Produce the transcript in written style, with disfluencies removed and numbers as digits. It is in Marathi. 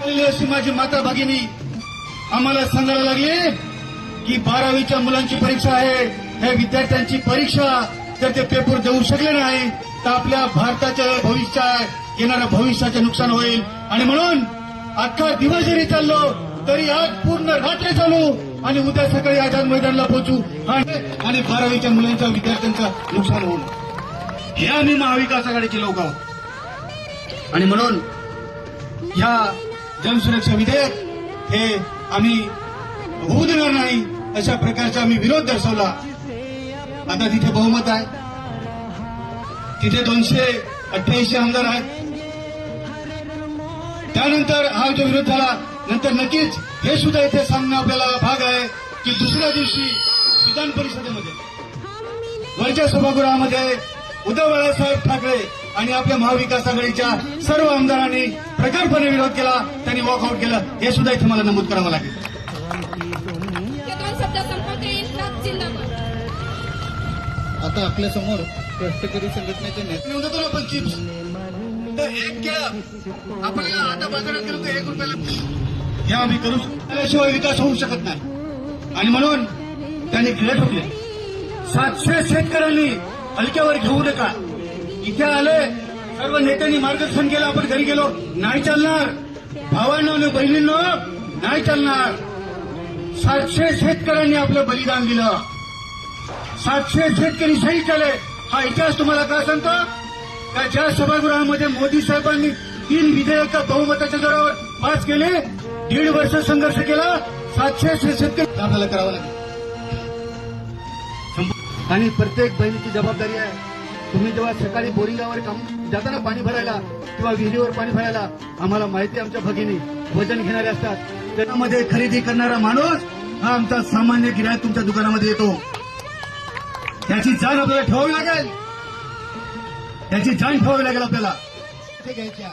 अशी माझी माता भगिनी आम्हाला सांगायला लागली की 12वीच्या मुलांची परीक्षा आहे, ह्या विद्यार्थ्यांची परीक्षा जर ते पेपर देऊ शकले नाही तर आपल्या भारताचं भविष्य येणाऱ्या भविष्याचे नुकसान होईल. आणि म्हणून अख्खा दिवस जरी चाललो तरी आज पूर्ण रात्र चालू आणि उद्या सकाळी आझाद मैदानाला पोहोचू आणि 12वीच्या मुलांच्या विद्यार्थ्यांचं नुकसान होईल. हे आम्ही महाविकास आघाडीचे लोक आहोत. आणि म्हणून ह्या जनसुरक्षा विधेयक हे आम्ही होऊ देणार नाही अशा प्रकारचा आम्ही विरोध दर्शवला. आता तिथे बहुमत आहे, तिथे 288 आमदार आहेत. त्यानंतर हा जो विरोध झाला नंतर नक्कीच हे सुद्धा इथे सांगणं आपल्याला भाग आहे की दुसऱ्या दिवशी विधान परिषदेमध्ये वरच्या सभागृहामध्ये उद्धव बाळासाहेब ठाकरे आणि आपल्या महाविकास आघाडीच्या सर्व आमदारांनी प्रखरपणे विरोध केला, त्यांनी वॉकआउट केलं. हे सुद्धा इथे मला नमूद करावं लागेल. आता आपल्या समोर कष्टकरी संघटनेचे नेते होतो ना आपण चिप्स तर एक केलं आपण आता बाजारात गेलो तर 1 रुपयाला हे आम्ही करू त्याशिवाय विकास होऊ शकत नाही. आणि म्हणून त्यांनी खेळ ठोकले. 700 शेतकऱ्यांनी हलक्यावर घेऊ नका. इथे आले सर्व नेत्यांनी मार्गदर्शन केलं, आपण घरी गेलो नाही चालणार. भावांनो आणि बहिणींनो नाही चालणार. 700 शेतकऱ्यांनी आपलं बलिदान दिलं. 700 शेतकरी शहीद झाले. हा इतिहास तुम्हाला काय सांगतो का ज्या सभागृहामध्ये मोदी साहेबांनी 3 विधेयक बहुमताच्या जोरावर पास केले, 1.5 वर्ष संघर्ष केला, 700 शेतकरी आपल्याला करावं लागेल. आणि प्रत्येक बहिणीची जबाबदारी आहे. तुम्ही जेव्हा सकाळी बोरिंगावर काम जाताना पाणी भरायला किंवा विहिरीवर पाणी भरायला आम्हाला माहिती आमच्या भगिनी वजन घेणारे असतात. त्यामध्ये खरेदी करणारा माणूस हा आमचा सामान्य गिऱ्हाईक तुमच्या दुकानामध्ये येतो. त्याची जाण आपल्याला ठेवावी लागेल, त्याची जाण ठेवावी लागेल आपल्याला. ते घ्यायची आहे.